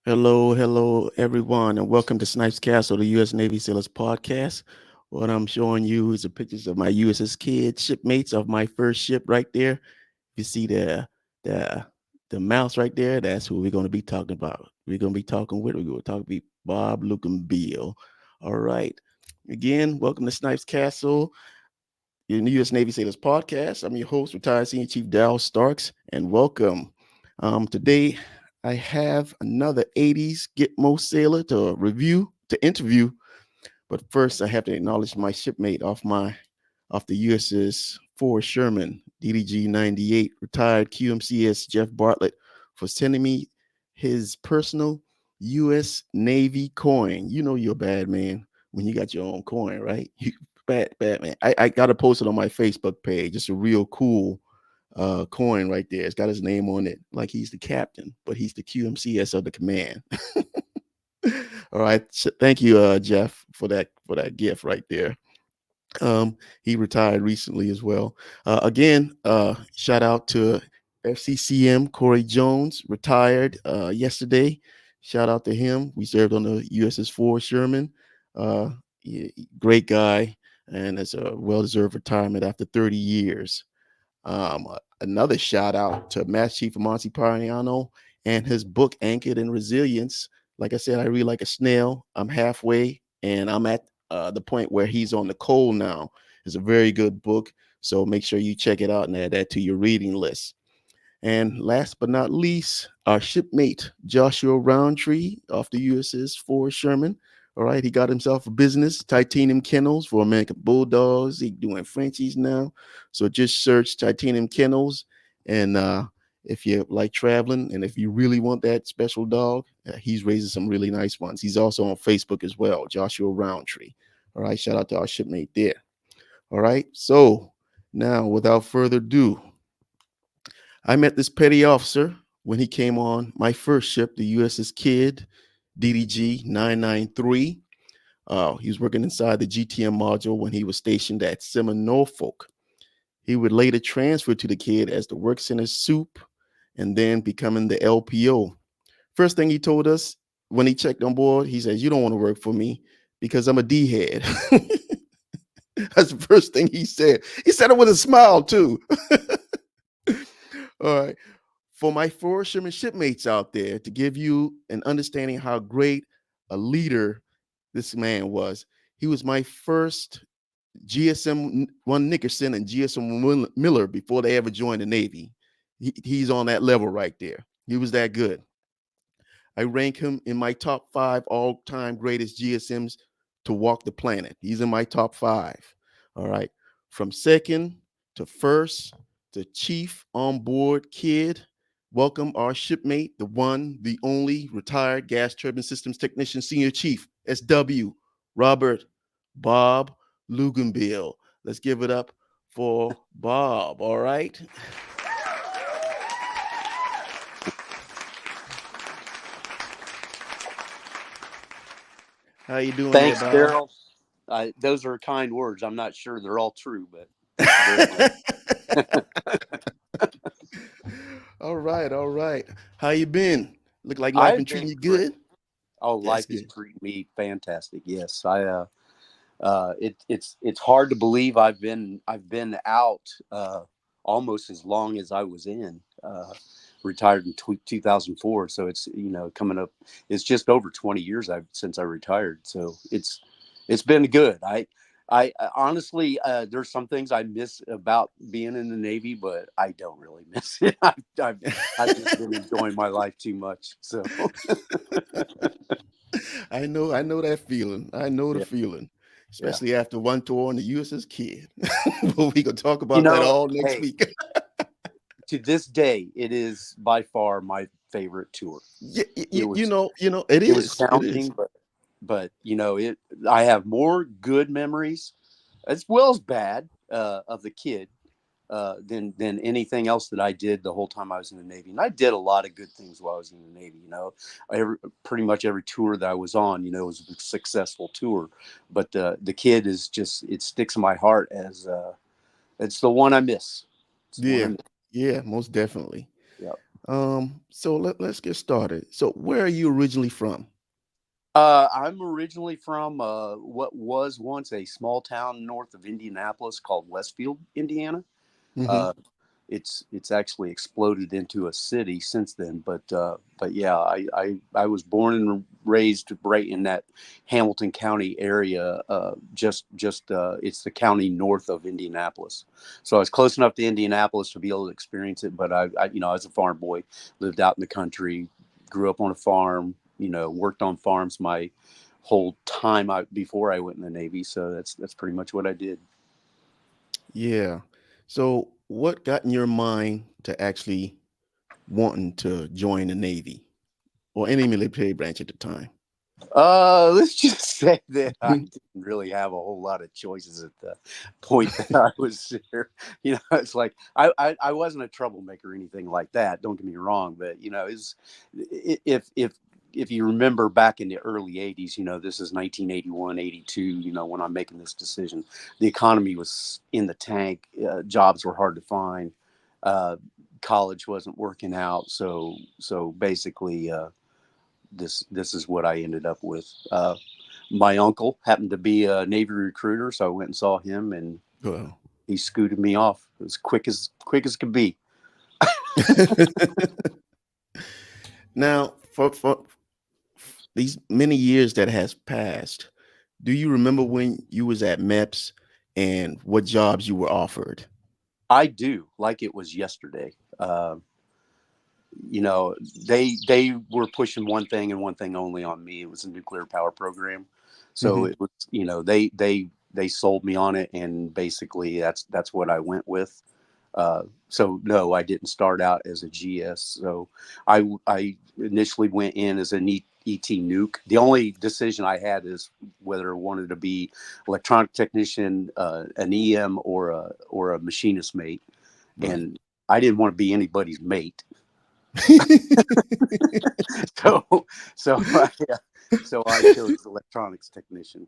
Hello, everyone, and welcome to Snipes Castle, the U.S. Navy Sailors podcast. What I'm showing you is the pictures of my USS Kid shipmates of my first ship right there. You see the the mouse right there. That's who we're going to be talking about. We're going to be talking with. We're going to talk about Bob Lugenbeal. All right. Again, welcome to Snipes Castle in the U.S. Navy Sailors podcast. I'm your host, retired Senior Chief Darryl Starks, and welcome. Today, I have another 80s Gitmo sailor to review, to interview. But first, I have to acknowledge my shipmate off the USS Forrest Sherman, DDG 98, retired QMCS Jeff Bartlett, for sending me his personal U.S. Navy coin. You know you're a bad man when you got your own coin, right? Bad man. I got to post it on my Facebook page. It's a real cool coin right there. It's got his name on it, like he's the captain, but he's the QMCS of the command. All right. So thank you, Jeff, for that gift right there. He retired recently as well. Again, shout out to FCCM Corey Jones, retired yesterday. Shout out to him. We served on the USS Forrest Sherman. Uh, Great guy, and it's a well-deserved retirement after 30 years. Another shout out to Master Chief Monty Pariano and his book Anchored in Resilience. Like I said, I read like a snail. I'm halfway, and I'm at the point where he's on the coal now. It's a very good book, so make sure you check it out and add that to your reading list. And last but not least, our shipmate, Joshua Roundtree off the USS Forrest Sherman. All right, he got himself a business, Titanium Kennels for American Bulldogs. He's doing Frenchies now. So just search Titanium Kennels. And if you like traveling and if you really want that special dog, he's raising some really nice ones. He's also on Facebook as well, Joshua Roundtree. All right, shout out to our shipmate there. All right, so now without further ado, I met this petty officer when he came on my first ship, the USS Kidd, DDG 993. He was working inside the GTM module when he was stationed at Semin, Norfolk. He would later transfer to the Kidd as the work center soup and then becoming the LPO. First thing he told us when he checked on board, he says, "You don't want to work for me because I'm a D head." That's the first thing he said. He said it with a smile, too. All right. For my four Sherman shipmates out there, to give you an understanding how great a leader this man was. He was my first GSM 1 Nickerson and GSM Miller before they ever joined the Navy. He's on that level right there. He was that good. I rank him in my top 5 all-time greatest GSMs to walk the planet. He's in my top 5. All right. From second to first to chief on board Kid. Welcome our shipmate, the one, the only retired gas turbine systems technician, senior chief, SW, Robert Bob Lugenbeal. Let's give it up for Bob. All right. How you doing there, Thanks, Bob? Daryl. Those are kind words. I'm not sure they're all true, but thank you very much. All right. How you been? Look like life been I've treating been you great. good. Oh, That's life is good. treating me fantastic. Yes, it's hard to believe I've been out almost as long as I was in. Retired in 2004, so it's coming up. It's just over 20 years since I retired. So it's been good. I honestly, there's some things I miss about being in the Navy, but I don't really miss it. I've just been enjoying my life too much. So I know that feeling. I know the yeah, feeling, yeah. especially after one tour on the USS Kid. But we can talk about that all next Hey, week. to this day, it is by far my favorite tour. Yeah, It you was know, it it was is. It is. challenging, but it. I have more good memories as well as bad of the Kid than anything else that I did the whole time I was in the Navy. And I did a lot of good things while I was in the Navy. Pretty much every tour that I was on, was a successful tour. But the Kid is just, it sticks in my heart as it's the one I miss. It's the one I Yeah, miss. yeah, most definitely. Yeah. So let's get started. So where are you originally from? I'm originally from what was once a small town north of Indianapolis called Westfield, Indiana. Hmm. Uh, it's actually exploded into a city since then. But yeah, I was born and raised right in that Hamilton County area. Just it's the county north of Indianapolis, so I was close enough to Indianapolis to be able to experience it. But I was a farm boy, lived out in the country, grew up on a farm. Worked on farms my whole time before I went in the Navy. So that's pretty much what I did. Yeah. So what got in your mind to actually wanting to join the Navy or any military branch at the time? Let's just say that I didn't really have a whole lot of choices at the point that I was there. It's like I wasn't a troublemaker or anything like that. Don't get me wrong, but is if you remember back in the early 80s, this is 1981, 82, when I'm making this decision, the economy was in the tank. Jobs were hard to find. Uh, College wasn't working out. So basically, this is what I ended up with. My uncle happened to be a Navy recruiter, so I went and saw him, and Well, he scooted me off as quick as could be. now for these many years that has passed, do you remember when you was at MEPS and what jobs you were offered? I do like it was yesterday. You know, they were pushing one thing and one thing only on me. It was a nuclear power program, so Hmm. it was they sold me on it, and basically that's what I went with. So no, I didn't start out as a GS. So I initially went in as an ET nuke. The only decision I had is whether I wanted to be electronic technician, an EM, or a machinist mate, Right. and I didn't want to be anybody's mate. So so I chose electronics technician.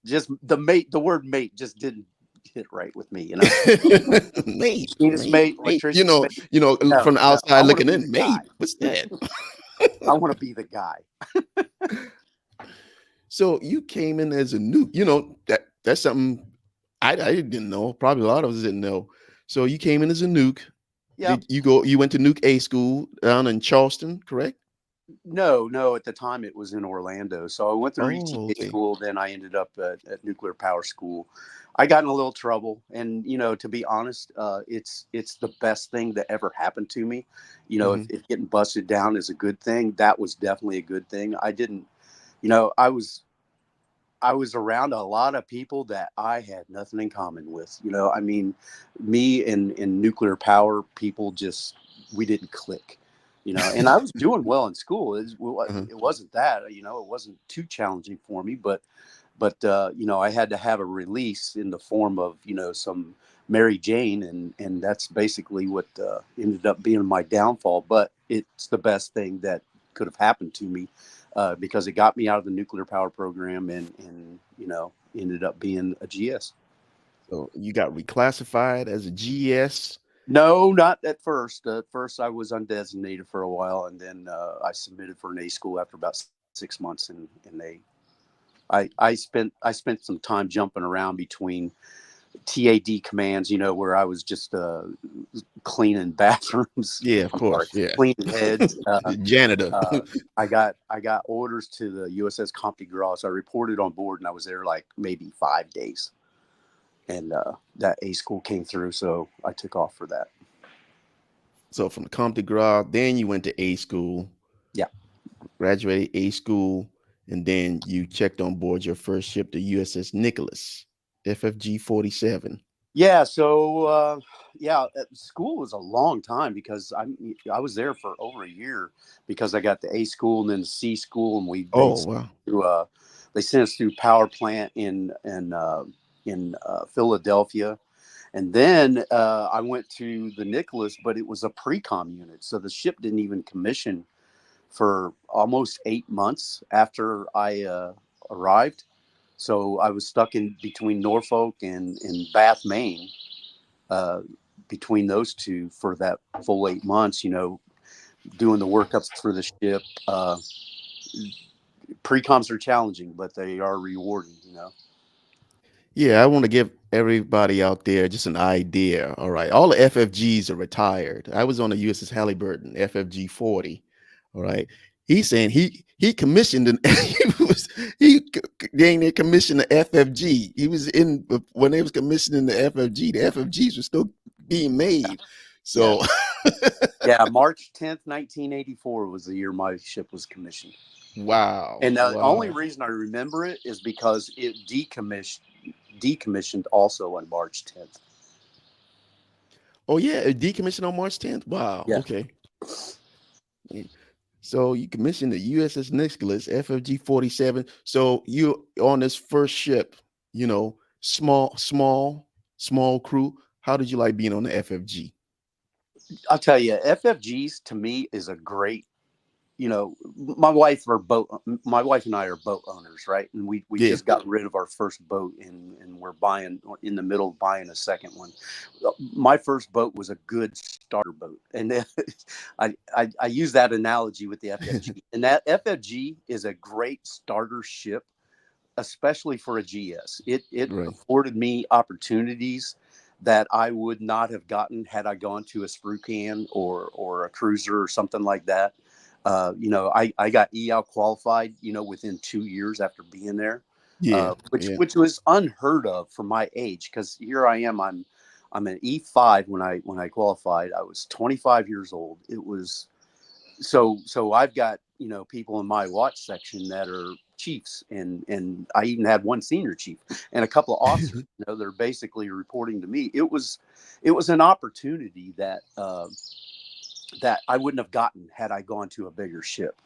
Just the word mate just didn't hit right with me. Mate, Machinist mate, mate, mate. electrician's mate. From the No, I outside want to looking be the in, guy. mate. What's that? I want to be the guy. So you came in as a nuke. That's something I didn't know. Probably a lot of us didn't know. So you came in as a nuke. Yep. Did you go? You went to Nuke A school down in Charleston, correct? No. At the time, it was in Orlando. So I went through Oh, ETA okay. school. Then I ended up at nuclear power school. I got in a little trouble, and to be honest, it's the best thing that ever happened to me. Hmm. If getting busted down is a good thing, that was definitely a good thing. I didn't, I was around a lot of people that I had nothing in common with. I mean, me and nuclear power people just we didn't click. And I was doing well in school. Uh-huh. It wasn't that. It wasn't too challenging for me, but I had to have a release in the form of some Mary Jane, and that's basically what ended up being my downfall. But it's the best thing that could have happened to me because it got me out of the nuclear power program and ended up being a GS. So you got reclassified as a GS. No, not at first. At first, I was undesignated for a while, and then I submitted for an A school after about 6 months, and I spent some time jumping around between TAD commands, where I was just cleaning bathrooms. Yeah, of I'm sorry, course. Yeah. cleaning heads. Janitor. I got orders to the USS Comte de Grace. I reported on board, and I was there like maybe 5 days. And that A school came through, so I took off for that. So from the Comte de Gras, then you went to A school, Yeah. graduated A school, and then you checked on board your first ship, the USS Nicholas, FFG 47. Yeah, so school was a long time because I was there for over a year because I got the A school and then the C school, and Oh, wow. they sent us through power plant in Philadelphia, and then I went to the Nicholas, but it was a pre-com unit, so the ship didn't even commission for almost 8 months after I arrived. So I was stuck in between Norfolk and Bath, Maine, uh, between those two for that full 8 months, doing the workups for the ship. Pre-coms are challenging, but they are rewarding. Yeah, I want to give everybody out there just an idea. All right, all the FFGs are retired. I was on the USS Halliburton, FFG 40. All right, he's saying he commissioned an dang near commissioned the FFG. He was in when they was commissioning the FFG. The FFGs were still being made. Yeah. So Yeah. March 10th, 1984 was the year my ship was commissioned. wow, And the only wow. reason I remember it is because it decommissioned also on March 10th. Oh yeah, it decommissioned on March 10th. Wow. Yeah. Okay. So you commissioned the USS Nicholas FFG 47. So you on this first ship, small crew. How did you like being on the FFG? I'll tell you, FFGs to me is a great, my wife and I are boat owners, right? And we Yeah, just got rid of our first boat, and we're in the middle of buying a second one. My first boat was a good starter boat, and I use that analogy with the FFG, and that FFG is a great starter ship, especially for a GS. It right. afforded me opportunities that I would not have gotten had I gone to a screw can or a cruiser or something like that. I got EL qualified, within 2 years after being there, Yeah, which yeah, was unheard of for my age. Because here I am, I'm an E5 when I qualified. I was 25 years old. It was so I've got people in my watch section that are chiefs, and I even had one senior chief and a couple of officers. They're basically reporting to me. It was an opportunity that I wouldn't have gotten had I gone to a bigger ship.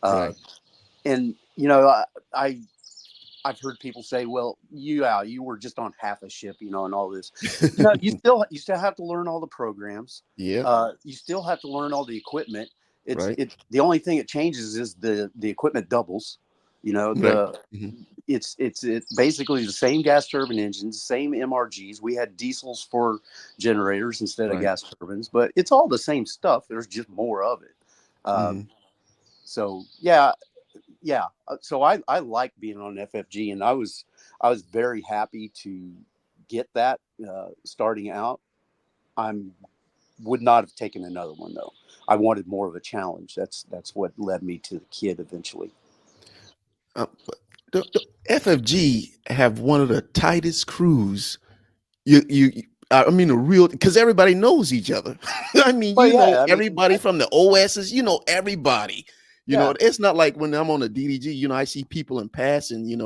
Uh, right. and I I've heard people say, well, you were just on half a ship, and all this. You still have to learn all the programs. Yeah, You still have to learn all the equipment. right, The only thing it changes is the equipment doubles. You know, right. the Mhm. it's basically the same gas turbine engines, same MRGs. We had diesels for generators instead of Right. gas turbines, but it's all the same stuff. There's just more of it. Hmm. So yeah. So I like being on FFG, and I was very happy to get that starting out. I'm would not have taken another one though. I wanted more of a challenge. That's what led me to the kid eventually. But the FFG have one of the tightest crews. I mean, the real, because everybody knows each other. I mean, Well, yeah. I mean, everybody from the OSs, everybody. yeah, It's not like when I'm on a DDG, I see people in passing, in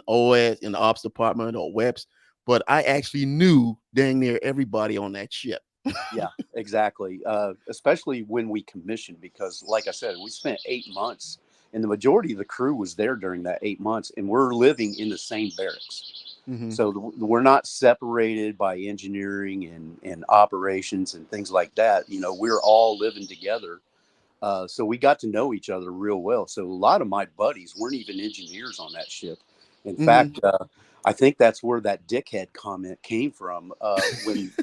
OS, in the ops department or WEPs, but I actually knew dang near everybody on that ship. yeah, exactly. Especially when we commissioned, because, like I said, we spent 8 months, and the majority of the crew was there during that 8 months, and we're living in the same barracks. Hmm. So we're not separated by engineering and operations and things like that. We're all living together. So we got to know each other real well. So a lot of my buddies weren't even engineers on that ship. In Hmm. fact, I think that's where that dickhead comment came from.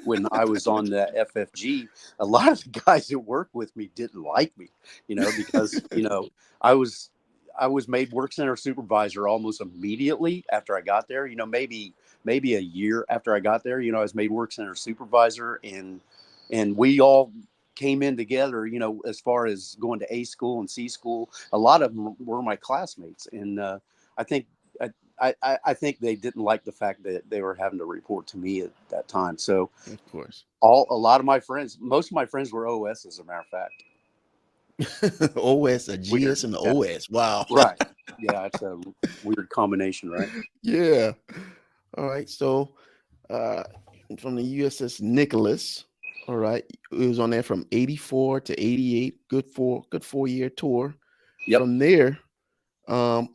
When I was on the FFG, a lot of the guys that worked with me didn't like me, because I was I was made work center supervisor almost immediately after I got there. Maybe a year after I got there, I was made work center supervisor, and we all came in together, as far as going to A school and C school. A lot of them were my classmates. And I think I think they didn't like the fact that they were having to report to me at that time. So Of course. a lot of my friends, most of my friends were OS, as a matter of fact. OS, a Weird. GS, and the Yeah. OS. Wow. Right. Yeah. It's a weird combination, right? Yeah. All right. So uh from the USS Nicholas. All right. It was on there from 84 to 88. Good 4 year tour. Yep. From there, um,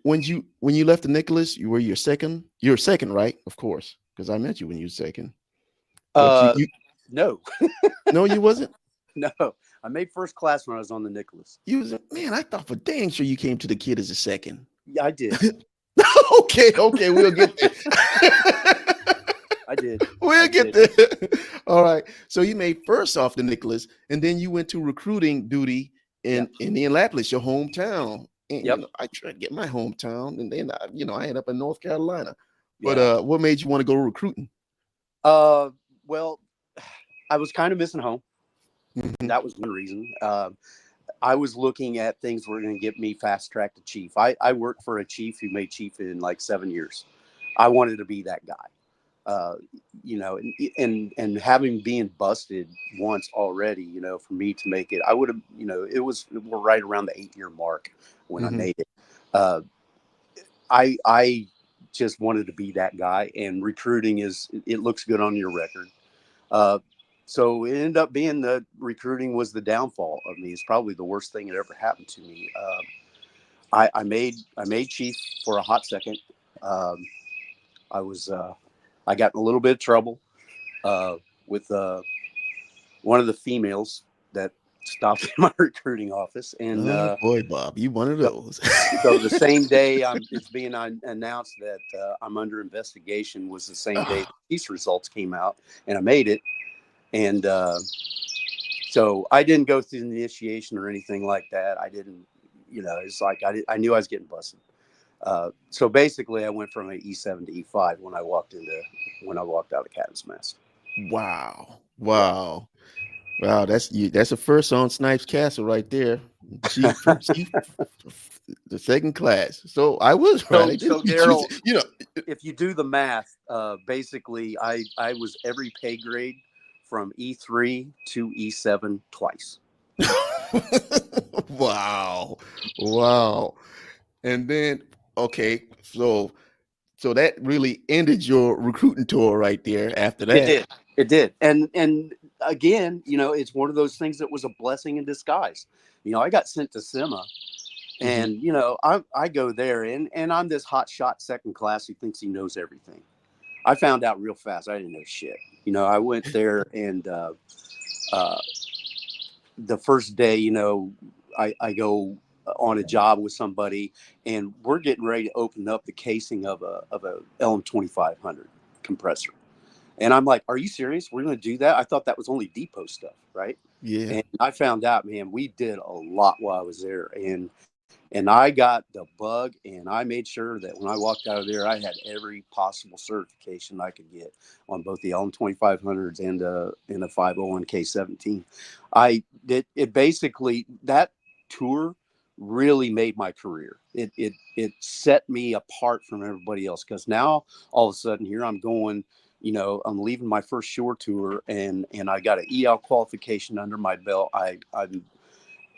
when you left the Nicholas, you were your second. You're second, right? Of course, because I met you when you were second. But you Uh, you no, no, you wasn't. no. I made first class when I was on the Nicholas. You was, man. I thought for dang sure you came to the kid as a second. Yeah, I did. Okay, we'll get there. did. I We'll get did. there. All right. So you made first off the Nicholas, and then you went to recruiting duty Yeah. in Indianapolis, your hometown. And Yep. I tried to get my hometown, and then I ended up in North Carolina. But Yeah. what made you want to go recruiting? Uh, well, I was kind of missing home. Mhm, That was one reason. I was looking at things that were going to get me fast tracked to chief. I worked for a chief who made chief in like 7 years. I wanted to be that guy. Uh, and having been busted once already, for me to make it, I would have, we're right around the 8 year mark when I mhm. made it. Uh, I just wanted to be that guy, and recruiting it looks good on your record. Uh, so it ended up being that recruiting was the downfall of me. It's probably the worst thing that ever happened to me. I made chief for a hot second. Um, I got in a little bit of trouble uh, with one of the females that stopped in my recruiting office, and Oh boy, Bob, you one of so, those. so the same day it's being announced that I'm under investigation was the same day the police results came out, and I made it. And so I didn't go through the initiation or anything like that. I didn't, it's like I knew I was getting busted. So basically, I went from an E7 to E5 when I walked out of Captain's Mess. Wow, Yeah. wow, wow. That's you. That's a first on Snipes Castle right there. Chief, the second class. So I was right. So I did so choose. Daryl, if you do the math, basically I was every pay grade from E3 to E7 twice. Wow, wow. And then okay, so that really ended your recruiting tour right there. After It that. did. It did. And again, it's one of those things that was a blessing in disguise. I got sent to SEMA, Mhm. and I go there, and I'm this hot shot second class who thinks he knows everything. I found out real fast I didn't know shit. I went there, and uh, the first day, I go on a job with somebody, and we're getting ready to open up the casing of a LM 2500 compressor. And I'm like, are you serious? We're going to do that? I thought that was only depot stuff, right? Yeah. And I found out, man, we did a lot while I was there. And I got the bug, and I made sure that when I walked out of there, I had every possible certification I could get on both the LM 2500s and a 501K17. I did it. Basically, that tour really made my career. It set me apart from everybody else, because now all of a sudden here I'm going. I'm leaving my first shore tour, and I got an EL qualification under my belt. I'm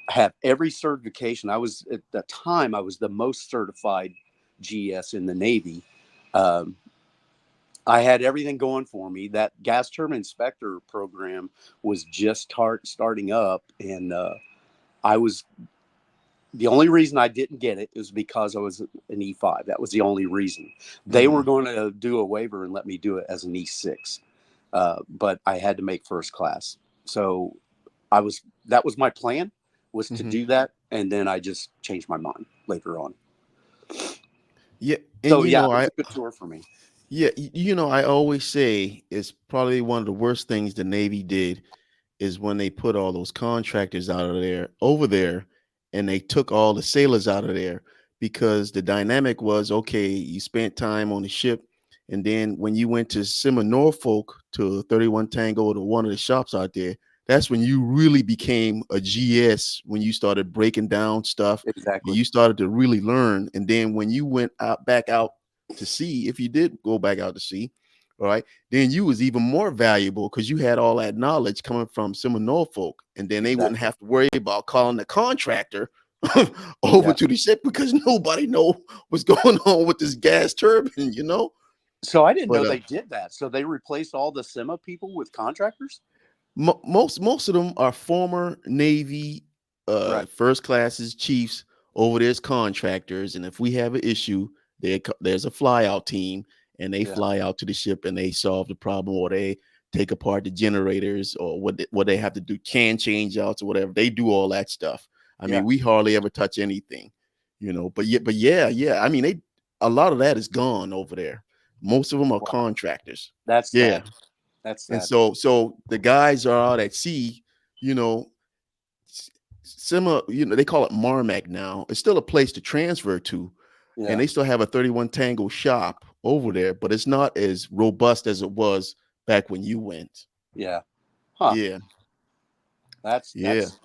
have every certification. I was at the time I was the most certified GS in the Navy. Um, I had everything going for me. That gas turbine inspector program was just starting up, and I was the only reason I didn't get it was because I was an E5. That was the only reason. They were Mm. going to do a waiver and let me do it as an E6, but I had to make first class. So that was my plan, was to Mhm. do that, and then I just changed my mind later on. Yeah, and So yeah, it was a good tour for me. yeah, I always say it's probably one of the worst things the Navy did is when they put all those contractors out of there over there, and they took all the sailors out of there, because the dynamic was okay, you spent time on the ship, and then when you went to Simon Norfolk to 31 Tango to one of the shops out there, that's when you really became a GS, when you started breaking down stuff and Exactly. you started to really learn. And then when you went out back out to sea, if you did go back out to sea, all right, then you was even more valuable because you had all that knowledge coming from some Norfolk, and then they wouldn't Exactly. have to worry about calling the contractor over Yeah. to the ship because nobody know what's going on with this gas turbine. So I didn't But know they did that. So they replaced all the SEMA people with contractors. most of them are former Navy Right. first classes chiefs over there as contractors, and if we have an issue, there's a fly out team, and they Yeah. fly out to the ship and they solve the problem, or they take apart the generators, or what they have to do, can change outs or whatever. They do all that stuff. I Yeah. mean, we hardly ever touch anything. But yeah, yeah. I mean, a lot of that is gone over there. Most of them are Wow. contractors. That's Yeah. sad. That's And sad. so the guys are out at sea, you know, similar, they call it Marmac now. It's still a place to transfer to, and Yeah. they still have a 31 Tango shop over there, but it's not as robust as it was back when you went. Yeah. Huh. Yeah, yeah. That's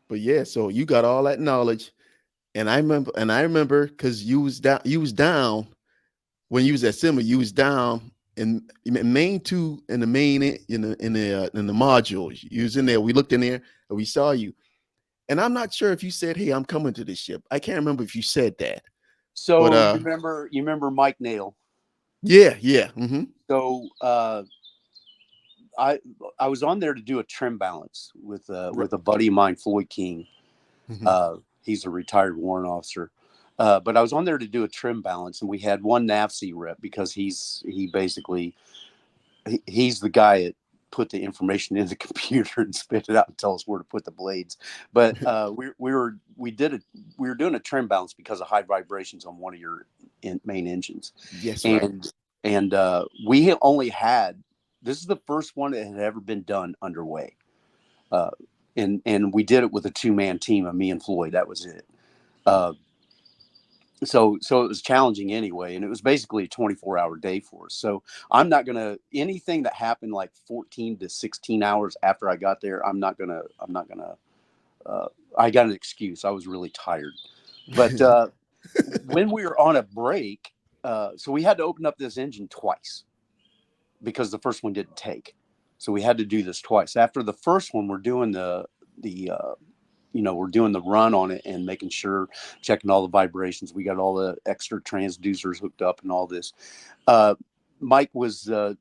But yeah, so you got all that knowledge, and I remember because you was down when you was at Simba, you was down in main two in the main in the modules. You was in there. We looked in there and we saw you. And I'm not sure if you said, "Hey, I'm coming to this ship." I can't remember if you said that, but so. You remember Mike Nail? yeah, yeah, mm-hmm, So I I was on there to do a trim balance with a buddy of mine, Floyd King. mm-hmm. He's a retired warrant officer. But I was on there to do a trim balance, and we had one NAVC rep because he basically he's the guy that put the information in the computer and spit it out and tell us where to put the blades. But we were doing a trim balance because of high vibrations on one of your main engines, Yes, right. and we only had this is the first one that had ever been done underway. Uh, and we did it with a 2-man team of me and Floyd. That was it. Uh, so it was challenging anyway, and it was basically a 24-hour day for us. So I'm not gonna anything that happened like 14 to 16 hours after I got there. I'm not gonna. Uh, I got an excuse. I was really tired, but when we were on a break, so we had to open up this engine twice because the first one didn't take. So we had to do this twice. After the first one, we're doing the we're doing the run on it and making sure, checking all the vibrations. We got all the extra transducers hooked up and all this. Uh, Mike was the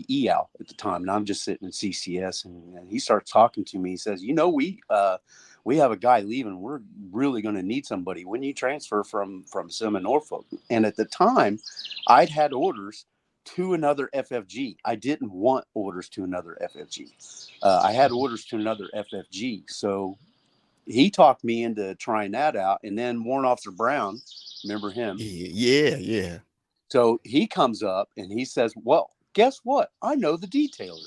EAL at the time, and I'm just sitting in CCS, and he starts talking to me. He says, we have a guy leaving. We're really going to need somebody when you transfer from Sim and Norfolk. And at the time, I'd had orders to another FFG. I didn't want orders to another FFG. I had orders to another FFG. So he talked me into trying that out. And then Warrant Officer Brown, remember him? Yeah, yeah. So he comes up and he says, well, guess what? I know the detailer.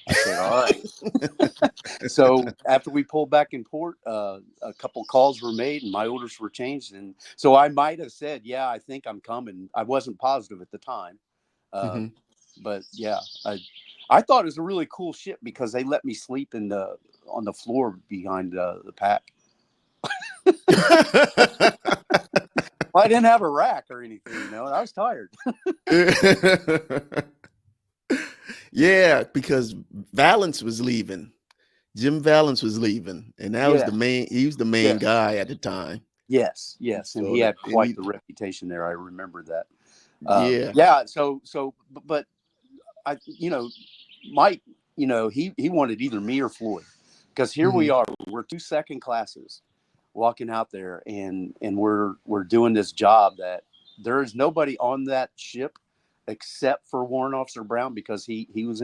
I said, all right. So after we pulled back in port, a couple calls were made and my orders were changed. And so I might have said, yeah, I think I'm coming. I wasn't positive at the time. Uh, Mm-hmm. but yeah, I thought it was a really cool ship because they let me sleep on the floor behind the pack. Well, I didn't have a rack or anything, and I was tired. Yeah, because Valance was leaving. Jim Valance was leaving, and that was Yeah, the main. He was the main yes, guy at the time. yes, and So he that, had and quite he, the reputation there. I remember that. yeah. Yeah, but Mike, he wanted either me or Floyd, because here we Mm-hmm. are, we're two second classes walking out there, and we're doing this job that there is nobody on that ship except for Warrant Officer Brown, because he was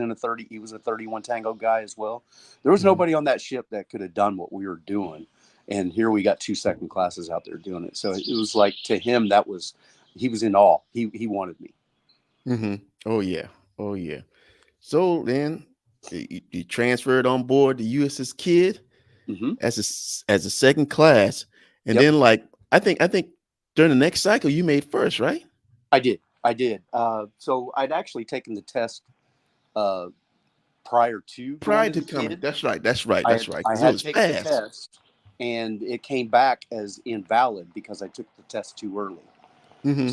he was a 31 Tango guy as well. There was Mm-hmm. nobody on that ship that could have done what we were doing, and here we got two second classes out there doing it. So it was like, to him, he was in awe. He wanted me. Mm-hmm. Oh yeah. Oh yeah. So then you transferred on board the USS Kid Hmm. as a second class, and Yep. then like I think during the next cycle you made first, right? I did. I did. So I'd actually taken the test uh, prior to going Prior to to the coming. Kid. That's right. That's right. That's right. I Because it had was taken the fast. test, and it came back as invalid because I took the test too early. Mm-hmm.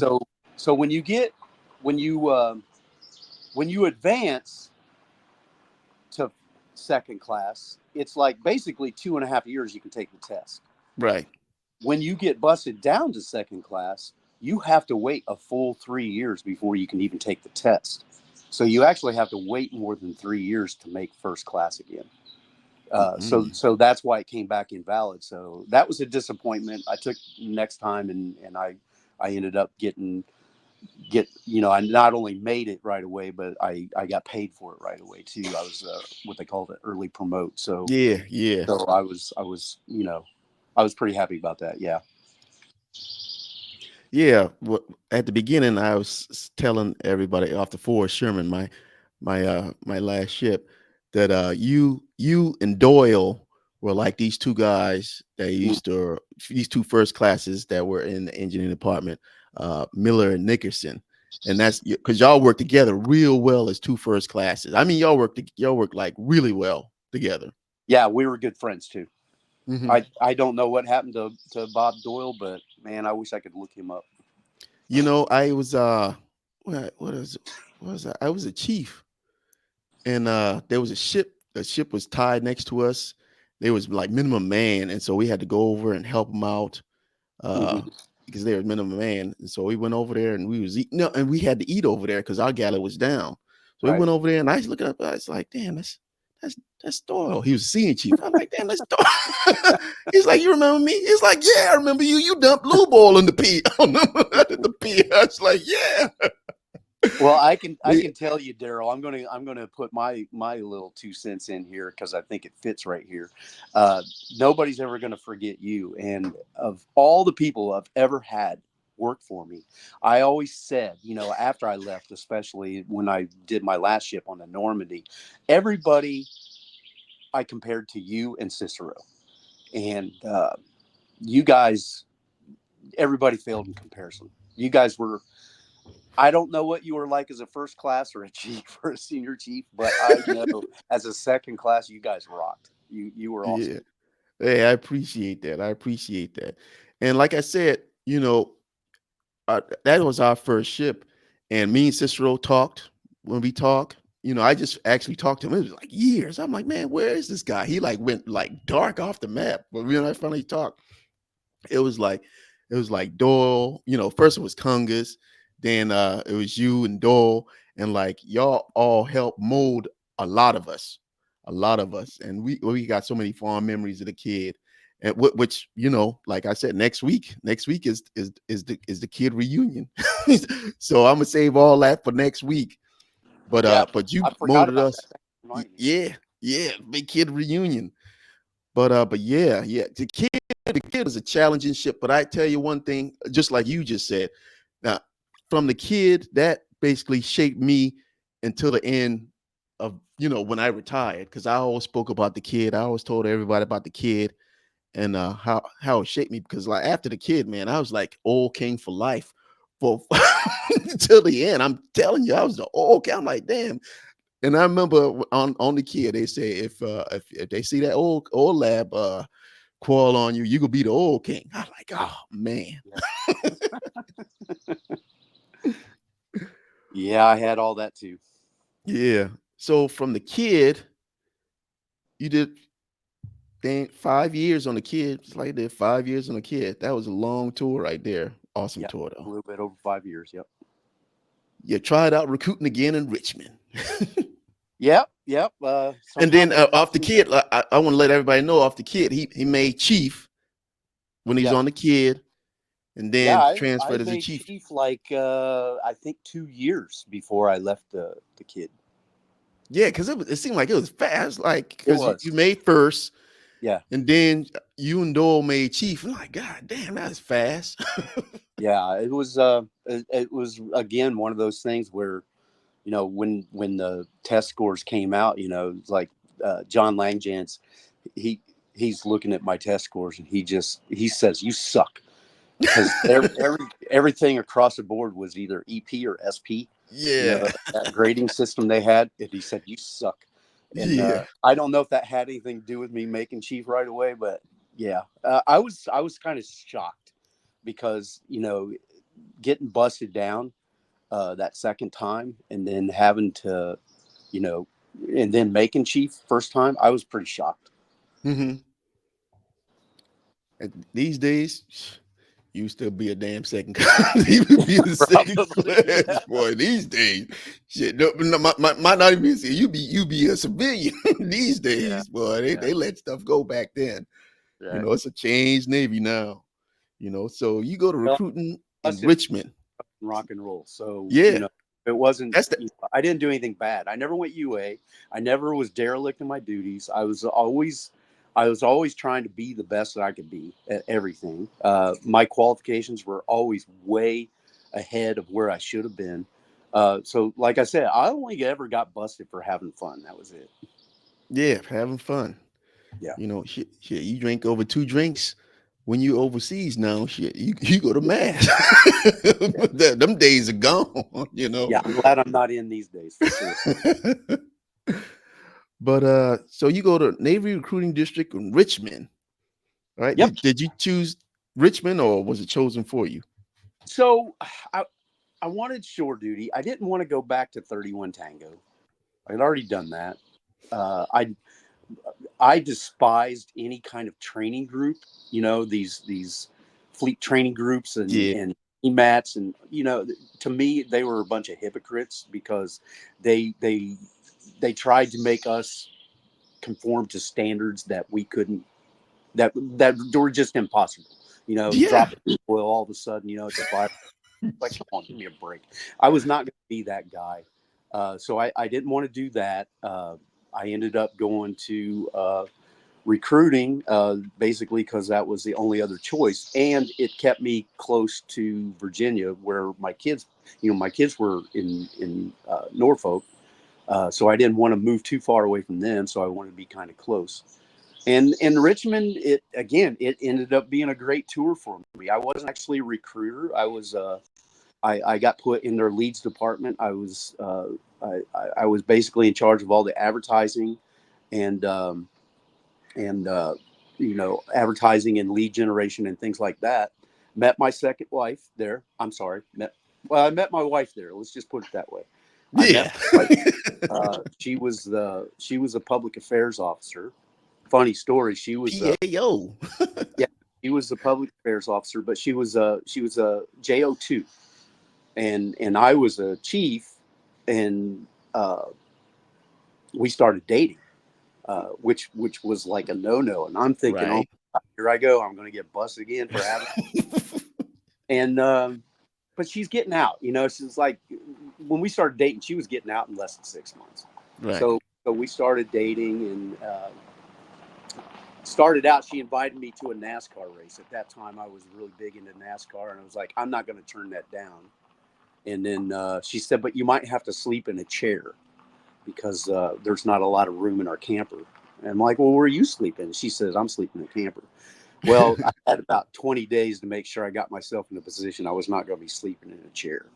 So when you get when you when you advance to second class, it's like basically 2.5 years you can take the test. Right. When you get busted down to second class, you have to wait a full 3 years before you can even take the test. So you actually have to wait more than 3 years to make first class again. Mm-hmm. So that's why it came back invalid. So that was a disappointment. I took next time, and I ended up I not only made it right away, but I got paid for it right away too. I was what they called it early promote. Yeah. Yeah. I was I was pretty happy about that. Yeah. Yeah, at the beginning, I was telling everybody off the Forest Sherman, my last ship, that you and Doyle were like these two guys that Mm. used to these two first classes that were in the engineering department, Miller and Nickerson, and that's because y'all work together real well as two first classes. I mean, y'all work like really well together. Yeah, we were good friends too. Hmm. I don't know what happened to Bob Doyle, but man, I wish I could look him up. You know, I was what is what was I was a chief, and there was a ship. The ship was tied next to us. There was like minimum man, and so we had to go over and help them out, uh, Hmm. because they were minimum man. And so we went over there, and we was eating. No, and we had to eat over there because our galley was down. So we Right. went over there, and I was looking up. I was like, "Damn, that's that's Doyle." He was a senior chief. I'm like, "Damn, that's Doyle." He's like, "You remember me?" He's like, "Yeah, I remember you. You dumped blue ball in the pit." The pit. I was like, "Yeah." Well, I can tell you, Daryl. I'm gonna put my little 2 cents in here because I think it fits right here. Uh, Nobody's ever gonna forget you. And of all the people I've ever had work for me, I always said, after I left, especially when I did my last ship on the Normandy, everybody I compared to you and Cicero, and you guys, everybody failed in comparison. You guys were, I don't know what you were like as a first class or a chief or a senior chief, but I know as a second class, you guys rocked. You were awesome. Yeah. Hey, I appreciate that. I appreciate that. And like I said, that was our first ship. And me and Cicero talked when we talked. I just actually talked to him. It was like years. I'm like, man, where is this guy? He like went like dark off the map. But when I finally talked, it was like Doyle, first it was Kungus, then it was you and Doyle, and like y'all all helped mold a lot of us, and we got so many fond memories of the kid. And which, like I said, next week is the kid reunion. So I'm gonna save all that for next week. but Yeah, uh but you I forgot molded about that. us. Thanks for reminding me. Yeah, yeah, big kid reunion. But yeah, yeah. The kid is a challenging ship. But I tell you one thing, just like you just said, now from the kid, that basically shaped me until the end of when I retired. Because I always spoke about the kid. I always told everybody about the kid and how it shaped me. Because like after the kid, man, I was like old king for life for until the end. I'm telling you, I was the old king. I'm like, damn. And I remember on the kid, they say if they see that old lab quarrel on you, you could be the old king. I'm like, oh man. Yeah, yeah, I had all that too. Yeah. So from the kid, you did 5 years on the kid. It's like did 5 years on the kid. That was a long tour right there. Awesome Yeah, tour a though. little bit over 5 years. Yep. You tried out recruiting again in Richmond. Yep. Yep. And Somehow then they off talked the me kid, down. I want to let everybody know off the kid, he made chief when he was Yeah. on the kid, and Yeah. then I transferred as a made chief. chief like I think 2 years before I left the kid. Yeah, because it seemed like it was fast, like It because you was. made first, Yeah. and then you and Doyle made chief. I'm like, God damn, that's fast. Yeah. It was again one of those things where when the test scores came out, it's like John Langjans, he he's looking at my test scores and he says you suck because everything across the board was either EP or SP, Yeah, that grading system they had, and he said you suck, and yeah. I don't know if that had anything to do with me making chief right away, but yeah, I was kind of shocked because getting busted down that second time and then having to, you know, and then making chief first time, I was pretty shocked. Hmm. These days, you still be a damn second class. You would be a second Probably, class yeah, boy these days. Shit, no, might not even say you be a civilian these yeah, days, boy. They yeah. they let stuff go back then. Right. It's a changed Navy now. So you go to Well, recruiting in us it Richmond. rock and roll. So Yeah, it wasn't. that's the I didn't do anything bad. I never went UA. I never was derelict in my duties. I was always trying to be the best that I could be at everything. My qualifications were always way ahead of where I should have been. So, like I said, I only ever got busted for having fun. That was it. Yeah, having fun. Yeah. You know, shit, you drink over 2 drinks when you overseas now. Shit, you go to mass. Yeah. Them days are gone, you know. Yeah. I'm glad I'm not in these days for sure. But so you go to Navy Recruiting District in Richmond, right? Yep. Did you choose Richmond or was it chosen for you? So I, I wanted shore duty. I didn't want to go back to 31 Tango. I had already done that. Uh, I I despised any kind of training group. You know, these fleet training groups Yeah. and EMATs, and to me they were a bunch of hypocrites because they they they tried to make us conform to standards that we couldn't, that were just impossible. Yeah. Dropping oil all of a sudden, it's a fire. Like, come on, give me a break. I was not going to be that guy. So I didn't want to do that. I ended up going to recruiting, basically because that was the only other choice. And it kept me close to Virginia where my kids were in Norfolk. So I didn't want to move too far away from them. So I wanted to be kind of close. And in Richmond, it ended up being a great tour for me. I wasn't actually a recruiter. I got put in their leads department. I was basically in charge of all the advertising and and advertising and lead generation and things like that. Met my second wife there. I'm sorry. I met my wife there. Let's just put it that way. I met Yeah. my wife. She was a public affairs officer. Funny story. She was PAO. yeah, she was a public affairs officer, but she was a JO2, and I was a chief, and we started dating, which was like a no. And I'm thinking, oh, Right. here I go, I'm going to get busted again for having. And but she's getting out. She's like, when we started dating, she was getting out in less than 6 months. Right. So we started dating, and started out. She invited me to a NASCAR race. At that time, I was really big into NASCAR, and I was like, I'm not going to turn that down. And then she said, but you might have to sleep in a chair because there's not a lot of room in our camper. And I'm like, well, where are you sleeping? She says, I'm sleeping in a camper. Well, I had about 20 days to make sure I got myself in a position I was not going to be sleeping in a chair.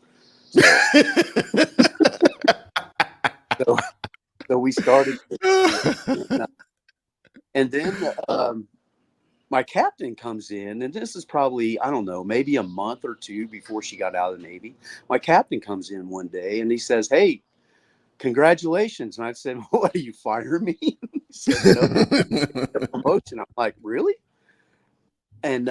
So, so we started. And then my captain comes in, and this is probably, I don't know, maybe a month or two before she got out of the Navy. My captain comes in one day and he says, hey, congratulations. And I said, what, are you firing me? He said, no, a promotion. I'm like, really? And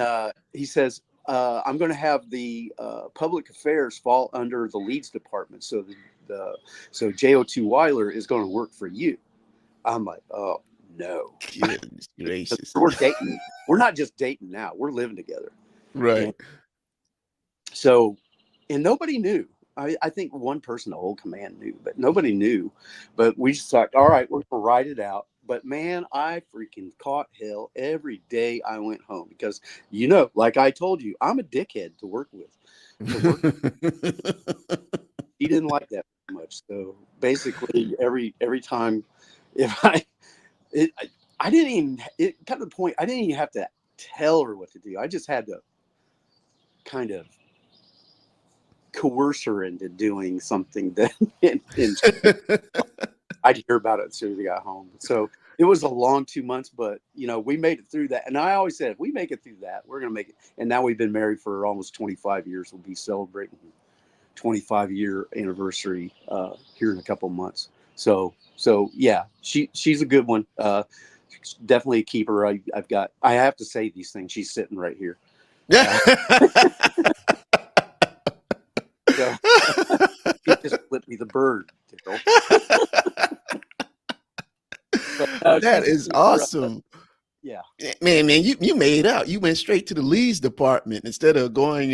he says, I'm going to have the public affairs fall under the leads department. So JO2 Weiler is going to work for you. I'm like, oh, no. Goodness gracious. We're dating. We're not just dating now. We're living together. Right. And so, and nobody knew. I think one person, the whole command knew, but nobody knew. But we just thought, all right, we're going to ride it out. But man, I freaking caught hell every day I went home because, like I told you, I'm a dickhead to work with. He didn't like that much. So basically, every time, if it, I didn't even, it got to the point, I didn't even have to tell her what to do. I just had to kind of coerce her into doing something that I'd hear about it as soon as we got home. So it was a long 2 months, but we made it through that. And I always said, if we make it through that, we're going to make it. And now we've been married for almost 25 years. We'll be celebrating 25-year anniversary here in a couple of months. So yeah, she's a good one. Definitely a keeper. I have to say these things. She's sitting right here. So he just flipped me the bird. That is awesome. Yeah. Man, you made out. You went straight to the leads department instead of going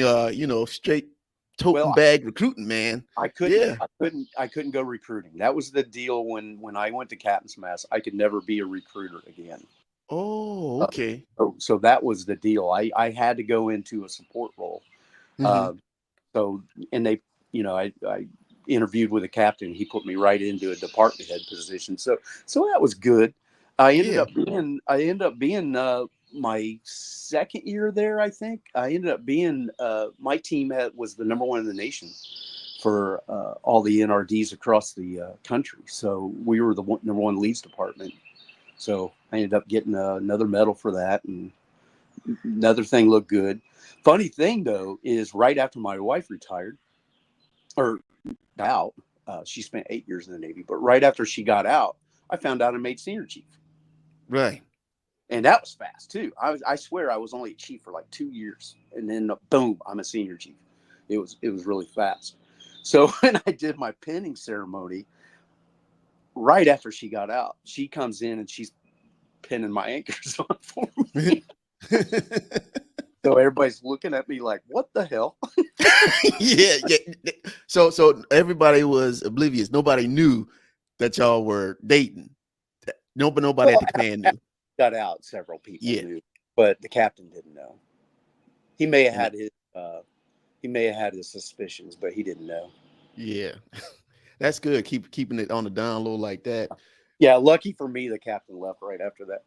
straight toting Well, bag recruiting, man. I Yeah. couldn't go recruiting. That was the deal when I went to Captain's Mess. I could never be a recruiter again. Oh, Uh, okay. so that was the deal. I had to go into a support role. Hmm. Uh, so, and they, I interviewed with a captain. He put me right into a department head position. So that was good. Yeah. I ended up being my second year there. I think I ended up being my team was the number one in the nation for all the NRDs across the country. So we were the number one leads department. So I ended up getting another medal for that, and another thing looked good. Funny thing though is right after my wife retired or out, she spent 8 years in the Navy. But right after she got out, I found out I made senior chief, Right. and that was fast too. I swear I was only a chief for like 2 years, and then boom, I'm a senior chief. It was really fast. So when I did my pinning ceremony, right after she got out, she comes in and she's pinning my anchors on for me. So everybody's looking at me like, "What the hell?" Yeah, yeah. So everybody was oblivious. Nobody knew that y'all were dating. Nobody Well, at the command knew. got out. Several people Yeah, knew, but the captain didn't know. He may have and had his he may have had his suspicions, but he didn't know. yeah, that's good. Keeping it on the down low like that. Yeah, lucky for me, the captain left right after that.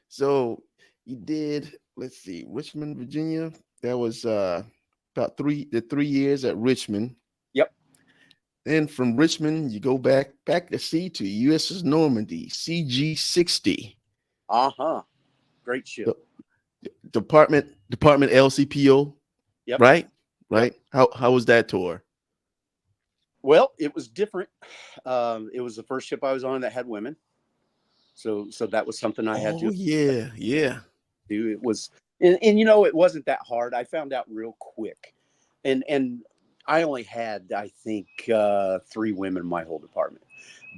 So you did. Let's see, Richmond, Virginia. That was about 3 years at Richmond. Yep. Then from Richmond, you go back to sea to USS Normandy, CG-60. Uh huh. Great ship. The Department LCPO, Yep. right? Yep. Right. How was that tour? Well, it was different. It was the first ship I was on that had women, so that was something I had Oh to yeah, yeah. do. It was, and it wasn't that hard. I found out real quick, and I only had I think 3 women in my whole department,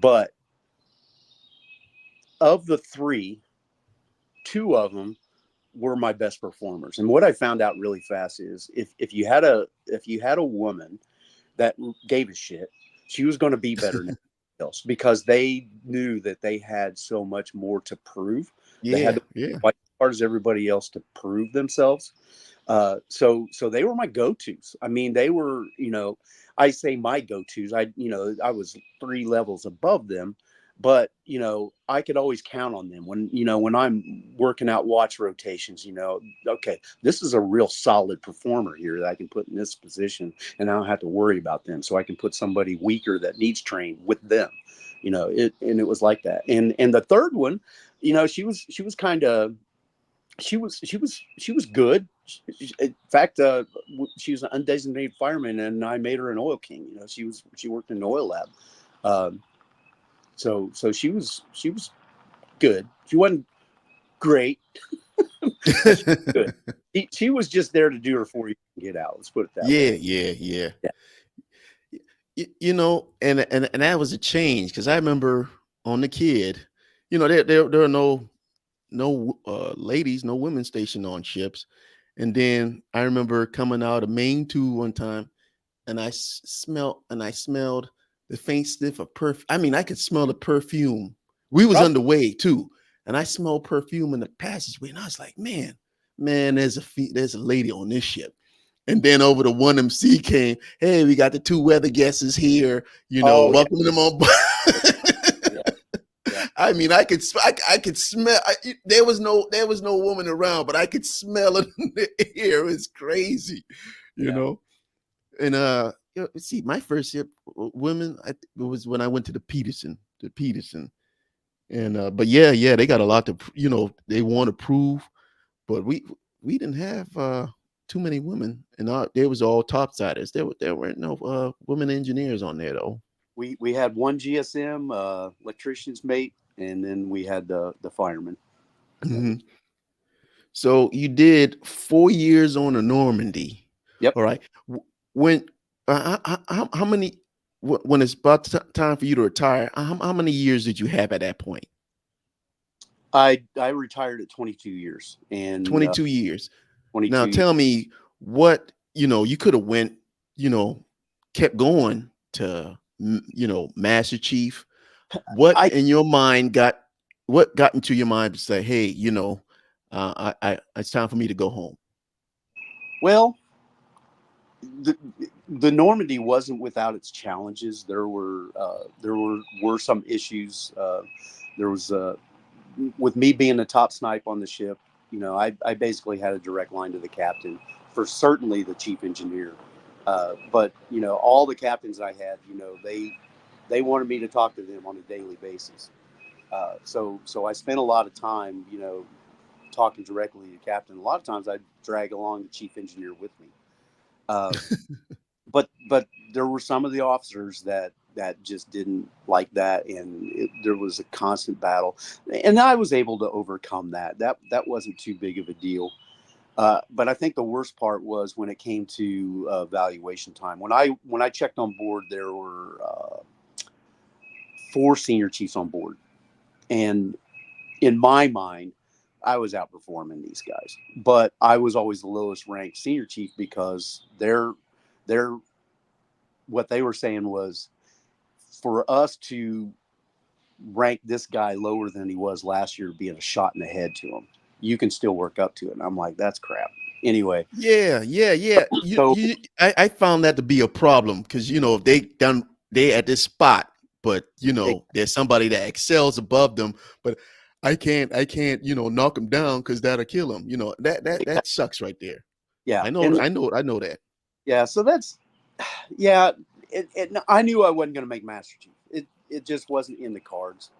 but of the three, 2 of them were my best performers. And what I found out really fast is if you had a woman that gave a shit, she was going to be better than else because they knew that they had so much more to prove. They had Yeah, to yeah. fight as hard as everybody else to prove themselves. So they were my go-tos. I mean, they were, I say my go-tos. I was 3 levels above them, but I could always count on them when I'm working out watch rotations. Okay, this is a real solid performer here that I can put in this position, and I don't have to worry about them. So I can put somebody weaker that needs trained with them. And it was like that. And the third one, she was kind of she was good. In fact, she was an undesignated fireman, and I made her an oil king. She worked in an oil lab. Um, so she was good. She wasn't great, but she was good. She was just there to do her 4 years and get out. Let's put it that way. Yeah, yeah, yeah. Yeah. And that was a change because I remember on the kid, there are no ladies, no women stationed on ships. And then I remember coming out of main two one time, and I smelled the faint sniff of perfume. I mean, I could smell the perfume. We was Oh, underway too, and I smelled perfume in the passageway, and I was like, man, there's a lady on this ship. And then over the one MC came, hey, we got the two weather guesses here, oh yeah, welcome them on board. yeah, yeah, I mean, I could smell. There was no woman around, but I could smell it in the air. It's crazy, you yeah. know. And see, my first ship, women, it was when I went to Peterson, and but yeah, they got a lot to, they want to prove, but we didn't have too many women, and there was all topsiders. There weren't no women engineers on there though. We had one GSM, electrician's mate, and then we had the fireman. Yeah. Mhm. So you did 4 years on a Normandy. Yep. All right. When how many when it's about time for you to retire? How many years did you have at that point? I retired at 22 years and 22 years. Now 22. tell me what you could have you know kept going to Master Chief. What I in your mind what got into your mind to say, hey, it's time for me to go home? well, the Normandy wasn't without its challenges. There were some issues. There was with me being the top snipe on the ship. I basically had a direct line to the captain, for certainly the chief engineer. But all the captains I had, they wanted me to talk to them on a daily basis. So I spent a lot of time, talking directly to the captain. A lot of times I'd drag along the chief engineer with me. Uh, but there were some of the officers that just didn't like that, and there was a constant battle, and I was able to overcome that wasn't too big of a deal. But I think the worst part was when it came to valuation time. When I checked on board, there were four senior chiefs on board, and in my mind, I was outperforming these guys, but I was always the lowest ranked senior chief because they're what they were saying was, for us to rank this guy lower than he was last year being a shot in the head to him. You can still work up to it. And I'm like, that's crap. Anyway, Yeah, yeah, yeah. so I found that to be a problem because if they at this spot, but it, there's somebody that excels above them, but I can't knock them down because that'll kill them. That sucks right there. yeah, I know, and I know that. yeah, so that's yeah. I knew I wasn't going to make Master Chief. It just wasn't in the cards.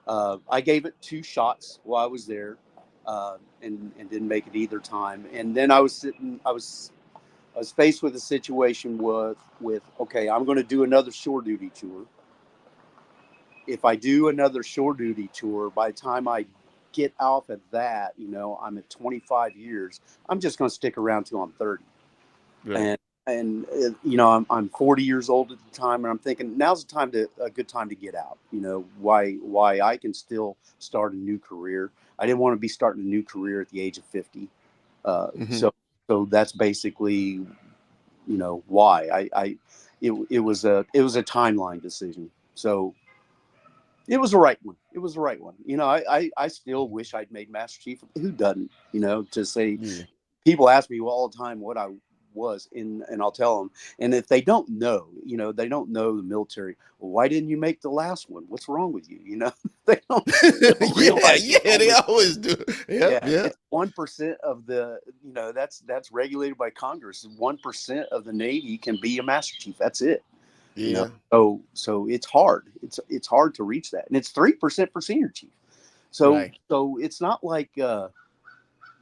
I gave it two shots while I was there, and didn't make it either time. And then I was faced with a situation with okay, I'm going to do another shore duty tour. If I do another shore duty tour, by the time I get off of that, I'm at 25 years. I'm just going to stick around till I'm 30. Right. And I'm 40 years old at the time, and I'm thinking now's a good time to get out. Why I can still start a new career. I didn't want to be starting a new career at the age of 50. Uh, Hmm. so that's basically why it was a timeline decision. So it was the right one. It was the right one. I still wish I'd made Master Chief. Who doesn't? To say, Yeah. people ask me all the time what I was in, and I'll tell them. And if they don't know, they don't know the military. Well, why didn't you make the last one? What's wrong with you? They don't Yeah, realize it's yeah, they only, always do. Yep, yeah, yep, it's 1% of the, that's regulated by Congress. 1% of the Navy can be a Master Chief. That's it. you know yeah. so it's hard. It's hard to reach that, and it's 3% for senior chief. so Right. so it's not like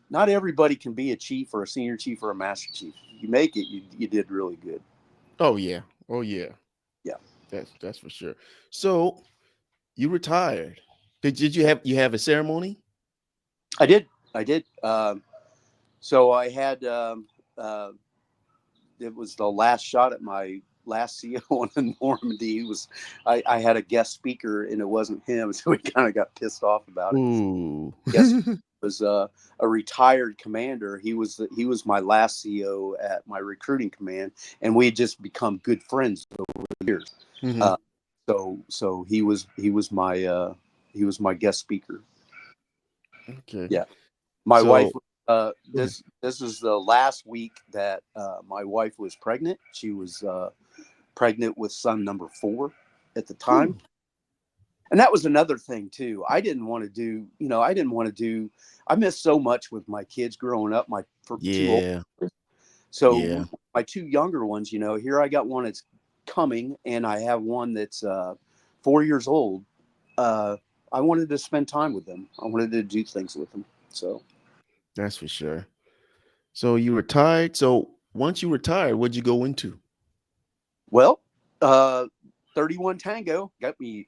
not everybody can be a chief or a senior chief or a master chief. You make it, you did really good. Oh yeah. Oh yeah. Yeah, That's for sure. So you retired. Did you have a ceremony? I did. So I had uh, it was the last shot at my last CO on the Normandy. I had a guest speaker, and it wasn't him, so he kind of got pissed off about it. Ooh. Yes, was a retired commander. He was my last CO at my recruiting command, and we had just become good friends over the years. Hmm. Uh, so he was my guest speaker. Okay. Yeah, my wife. So go ahead. This was the last week that my wife was pregnant. She was pregnant with son number 4 at the time. Whew. And that was another thing too. I didn't want to do. I missed so much with my kids growing up. My two old, Yeah. so Yeah. my two younger ones. Here I got one that's coming, and I have one that's 4 years old. Uh, I wanted to spend time with them. I wanted to do things with them. So, That's for sure. So you retired. So once you retired, what'd you go into? well, uh, 31 Tango got me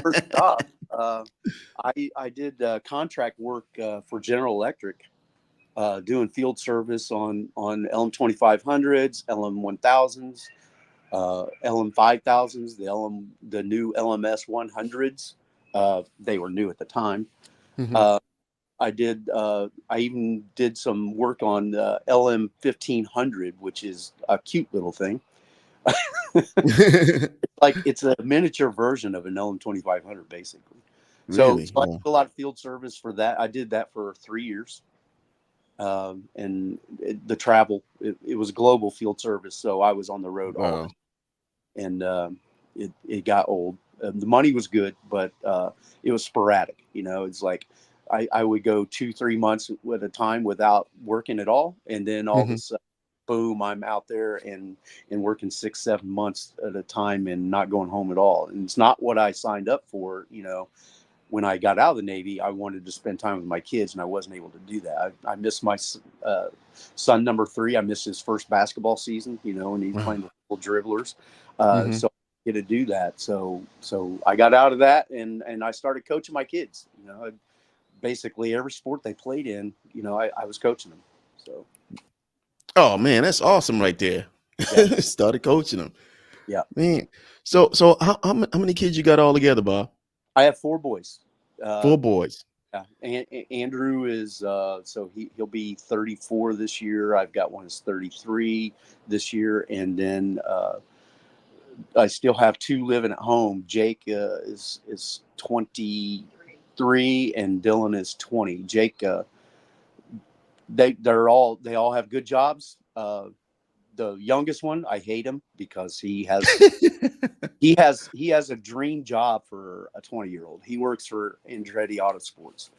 first job. I did contract work for General Electric, doing field service on LM 2500s, LM 1000s, LM 5000s, the new LMS 100s. They were new at the time. Hmm. Uh, I even did some work on LM 1500, which is a cute little thing. It's like it's a miniature version of an LM 2500, basically. So Really? I Oh. did a lot of field service for that. I did that for 3 years. The travel, it was global field service. So I was on the road all the Wow. time. And it got old. The money was good, but it was sporadic. It's like I would go 2-3 months at a time without working at all. And then all of a Hmm. sudden, boom, I'm out there and working 6-7 months at a time and not going home at all. And it's not what I signed up for. When I got out of the Navy, I wanted to spend time with my kids, and I wasn't able to do that. I missed my son number 3. I missed his first basketball season, and he's Wow. playing with little dribblers. Hmm. So I get to do that. So I got out of that, and I started coaching my kids. Basically every sport they played in, I was coaching them. So Oh man, that's awesome right there. yeah, Started coaching them, yeah. man. So how many kids you got all together, Bob? I have 4 boys. Uh, 4 boys. Yeah, Andrew is so he'll be 34 this year. I've got one that's 33 this year, and then I still have 2 living at home. Jake is 23, and Dylan is 20. Jake, they all have good jobs. The youngest one, I hate him because he has a dream job for a 20-year-old. He works for Andretti Autosports.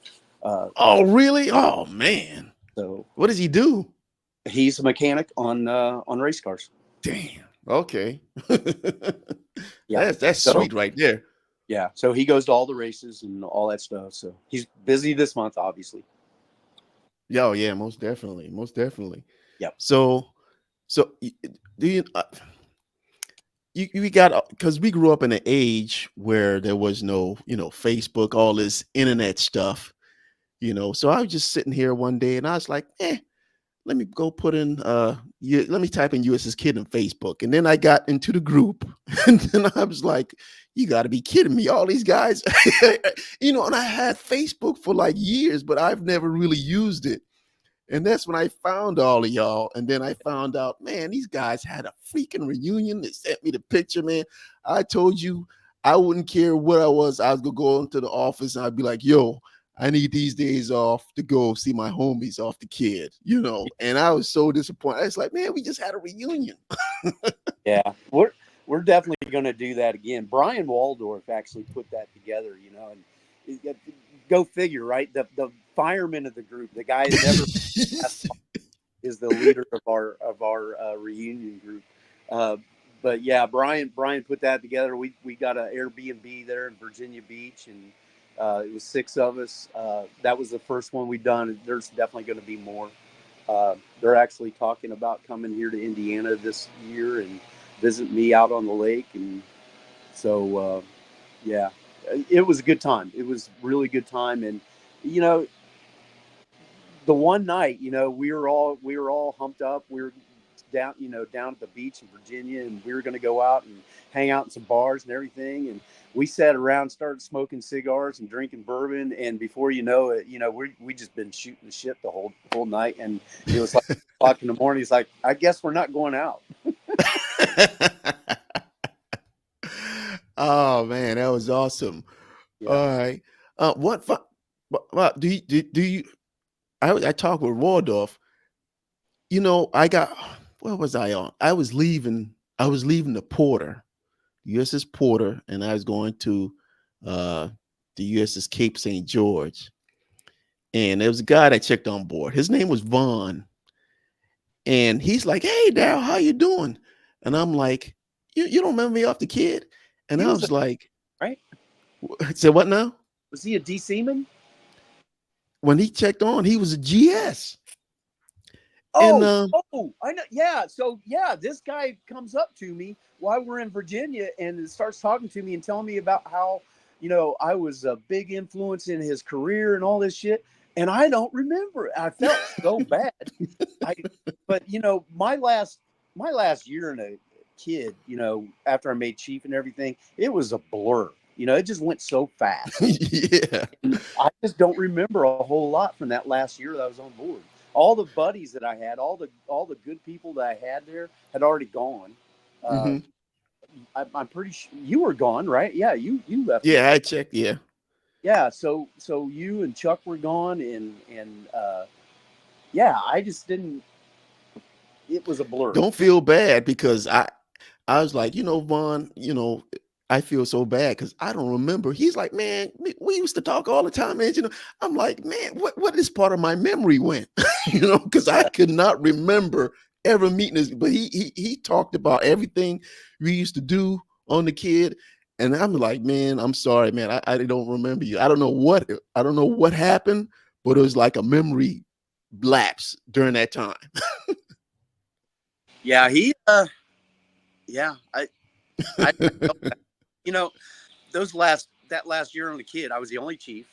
Uh, Oh really? Oh man. so What does he do? He's a mechanic on race cars. Damn. Okay. Yeah. That's So sweet right there. yeah. So he goes to all the races and all that stuff. So he's busy this month, obviously. Yeah, oh, yeah, most definitely, most definitely. Yep. So, do you we got because we grew up in an age where there was no Facebook, all this internet stuff. So I was just sitting here one day and I was like, let me go put in let me type in US's kid in Facebook. And then I got into the group and then I was like, you got to be kidding me, all these guys. And I had Facebook for like years, but I've never really used it. And that's when I found all of y'all. And then I found out, man, these guys had a freaking reunion. They sent me the picture, man. I told you I wouldn't care what I was. I was going to go into the office and I'd be like, yo, I need these days off to go see my homies off the kid. And I was so disappointed. I was like, man, we just had a reunion. Yeah. We're definitely going to do that again. Brian Waldorf actually put that together, and go figure, right? The fireman of the group, the guy that never is the leader of our reunion group. Uh, but yeah, Brian put that together. We got an Airbnb there in Virginia Beach, and it was 6 of us. That was the first one we done. There's definitely going to be more. They're actually talking about coming here to Indiana this year and visit me out on the lake, and so yeah, it was a good time. It was really good time, and you know, the one night, we were all humped up. We were down at the beach in Virginia, and we were going to go out and hang out in some bars and everything. And we sat around, started smoking cigars and drinking bourbon. And before you know it, we just been shooting the shit the whole night. And it was like o'clock in the morning. He's like, I guess we're not going out. Oh man, that was awesome. Yeah. All right. Do you I talked with Waldorf. I got where was I on? I was leaving the Porter, USS Porter, and I was going to uh the USS Cape St. George. And there was a guy that checked on board. His name was Vaughn. And he's like, "Hey Daryl, how you doing?" And I'm like, You don't remember me off the kid? And He I was a, was like, right. said what now? Was he a DC man? When he checked on, he was a GS. And I know. Yeah. So yeah, this guy comes up to me while we're in Virginia and starts talking to me and telling me about how, I was a big influence in his career and all this shit. And I don't remember. I felt so bad. I, but my last year and a kid, after I made chief and everything, it was a blur. It just went so fast. yeah. And I just don't remember a whole lot from that last year that I was on board. All the buddies that I had, all the good people that I had there had already gone. Uh, Hmm. I'm pretty sure you were gone, right? Yeah, you left me. Yeah, I checked. Yeah. Yeah, so you and Chuck were gone, and yeah, I just didn't. It was a blur. Don't feel bad because I was like, Vaughn, I feel so bad because I don't remember. He's like, man, we used to talk all the time, man. I'm like, man, what this part of my memory went? Because I could not remember ever meeting this. But he talked about everything we used to do on the kid. And I'm like, man, I'm sorry, man. I don't remember you. I don't know what happened, but it was like a memory lapse during that time. Yeah, yeah, I felt that. You know, that last year on the kid, I was the only chief.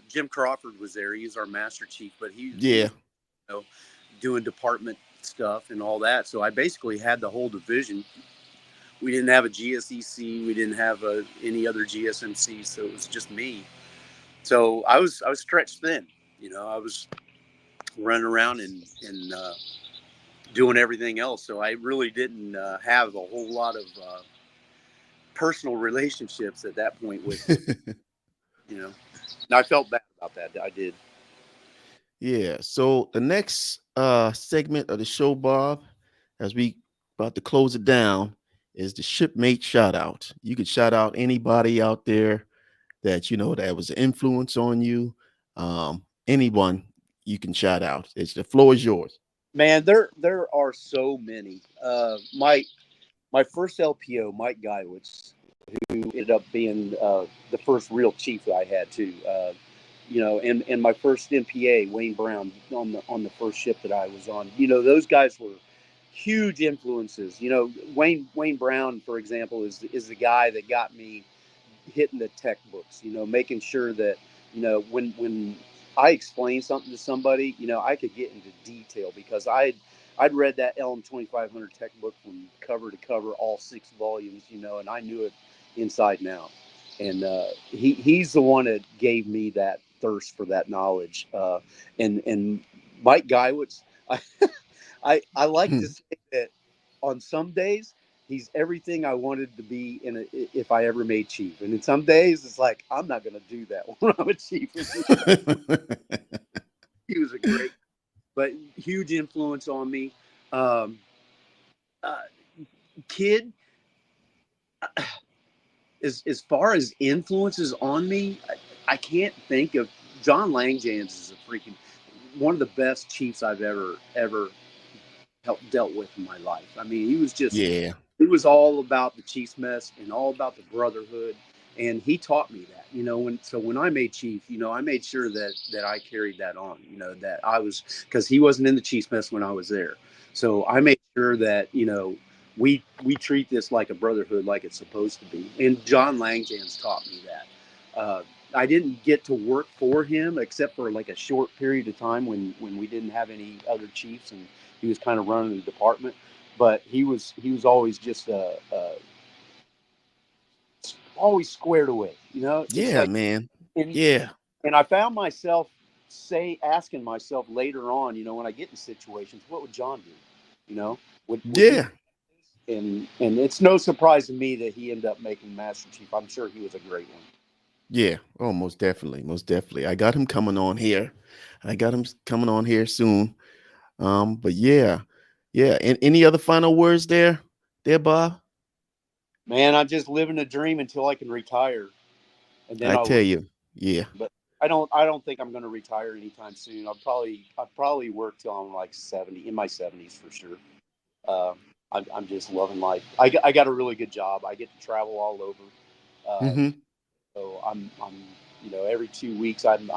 Jim Crawford was there. He was our master chief, but he Yeah. was, you know, doing department stuff and all that. So I basically had the whole division. We didn't have a GSEC. We didn't have any other GSMC. So it was just me. So I was stretched thin. I was running around and doing everything else. So I really didn't have a whole lot of personal relationships at that point with you know. And I felt bad about that. I did. Yeah. So the next segment of the show, Bob, as we about to close it down, is the shipmate shout out. You could shout out anybody out there that that was an influence on you. Anyone you can shout out. The floor is yours. Man, there are so many. My first LPO, Mike Geiwitz, who ended up being the first real chief that I had too. And my first MPA, Wayne Brown, on the first ship that I was on. Those guys were huge influences. Wayne Brown, for example, is the guy that got me hitting the tech books. Making sure that when I explain something to somebody, I could get into detail because I'd read that LM 2500 tech book from cover to cover, all 6 volumes, and I knew it inside and out. And he's the one that gave me that thirst for that knowledge. And Mike Geiwitz, I, I like to say that on some days he's everything I wanted to be if I ever made chief. And in some days it's like I'm not going to do that when I'm a chief. He was a great, but huge influence on me. Um, uh, Kid, as far as influences on me, I can't think of. John Langjans is a freaking one of the best chiefs I've ever helped dealt with in my life. I mean, Yeah. it was all about the Chiefs mess and all about the brotherhood. And he taught me that, when I made chief, I made sure that I carried that on, that I was, because he wasn't in the Chiefs mess when I was there. So I made sure that, we treat this like a brotherhood, like it's supposed to be. And John Langjans taught me that. I didn't get to work for him except for like a short period of time when we didn't have any other chiefs and he was kind of running the department. But he was always just always squared away. It's Yeah, like, man. and Yeah. and I found myself asking myself later on, when I get in situations, what would John do? Would he? Yeah. And it's no surprise to me that he ended up making Master Chief. I'm sure he was a great one. Yeah. Oh, most definitely. Most definitely. I got him coming on here. I got him coming on here soon. But yeah. Yeah. And any other final words there, Bob? Man, I'm just living a dream until I can retire, and then I I tell will. you. Yeah. But I don't think I'm going to retire anytime soon. I'll probably work till I'm like 70, in my 70s for sure. Uh, I'm just loving life. I got a really good job. I get to travel all over. Uh, Mm-hmm. so I'm every 2 weeks I'm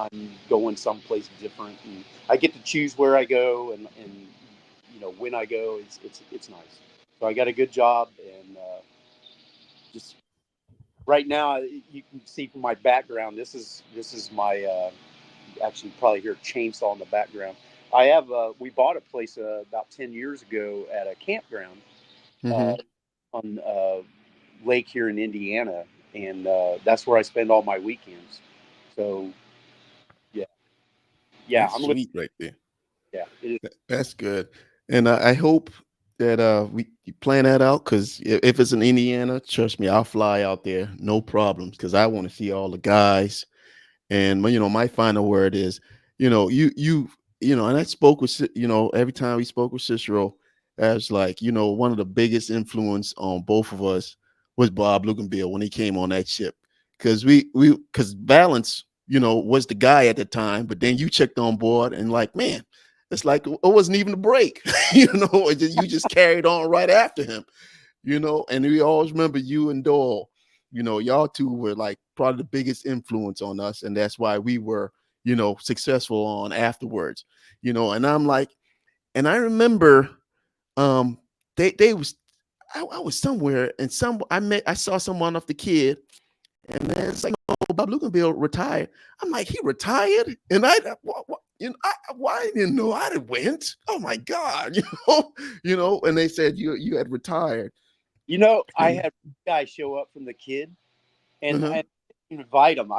going someplace different, and I get to choose where I go and when I go. It's nice. So I got a good job, and just right now you can see from my background. This is my actually probably hear a chainsaw in the background. I have we bought a place about 10 years ago at a campground uh, Mm-hmm. on lake here in Indiana, and that's where I spend all my weekends. So yeah, yeah, That's I'm living. sweet right there. Yeah, it is. That's good. And I hope that we plan that out? Because if it's in Indiana, trust me, I'll fly out there, no problems. Because I want to see all the guys. And my final word is, and I spoke with, every time we spoke with Cicero, as like, one of the biggest influence on both of us was Bob Lugenbeal when he came on that ship. Because Balance, was the guy at the time, but then you checked on board and like, man, it's like it wasn't even a break, you just carried on right after him, and we always remember you and Doyle. Y'all two were like probably the biggest influence on us, and that's why we were, successful on afterwards. And I'm like, and I remember, they was, I was somewhere and I saw someone off the kid, and then it's like, oh, Bob Lugenbeal retired. I'm like, he retired, and I didn't know I had went. Oh my God, and they said you had retired. I had a guy show up from the kid, and Uh-huh. I invite him.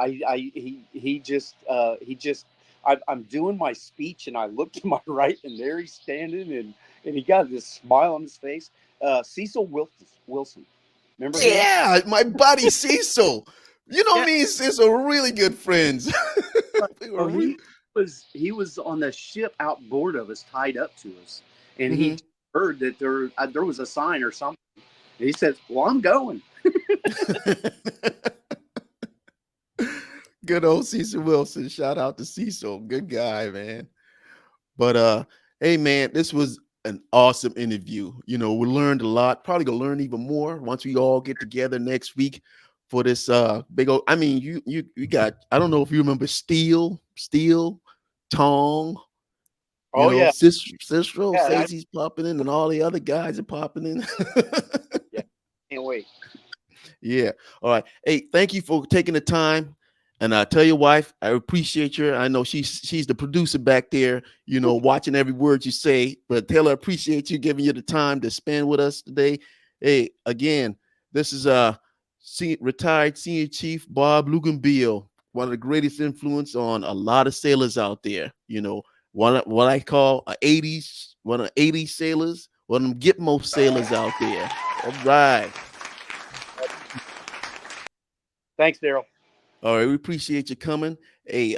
I'm doing my speech, and I looked to my right, and there he's standing, and he got this smile on his face. Cecil Wilson, remember him? Yeah, my buddy Cecil. Yeah. Me and Cecil are really good friends. We So were really. he was on the ship outboard of us, tied up to us, and he Mhm. heard that there was a sign or something. And he says, "Well, I'm going." Good old Cecil Wilson. Shout out to Cecil. Good guy, man. But hey man, this was an awesome interview. We learned a lot. Probably gonna learn even more once we all get together next week for this big old. I mean, you got. I don't know if you remember Steel, Tong. Oh yeah, Cicero yeah, says he's popping in, and all the other guys are popping in. yeah. Can't wait. Yeah. All right. Hey, thank you for taking the time. And I tell your wife, I appreciate her. I know she's the producer back there, watching every word you say. But tell her I appreciate you giving you the time to spend with us today. Hey, again, this is retired Senior Chief Bob Lugenbeal, one of the greatest influence on a lot of sailors out there. What I call one of 80s sailors, one of them Gitmo sailors out there. All right. Thanks, Daryl. All right, we appreciate you coming. Hey,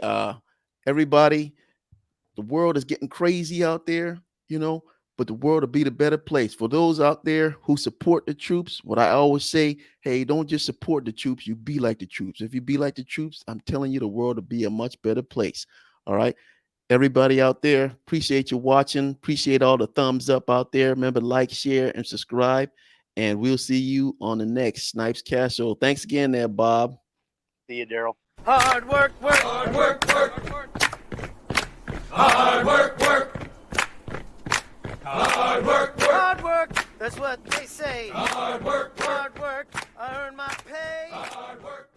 everybody, the world is getting crazy out there, but the world will be the better place. For those out there who support the troops, what I always say, hey, don't just support the troops, you be like the troops. If you be like the troops, I'm telling you, the world will be a much better place. All right. Everybody out there, appreciate you watching. Appreciate all the thumbs up out there. Remember, like, share, and subscribe. And we'll see you on the next Snipes Cast Show. Thanks again there, Bob. See you, Daryl. Hard work, work, hard work, work, hard work, work, hard work, work, hard work. That's what they say. Hard work, I earn my pay. Hard work.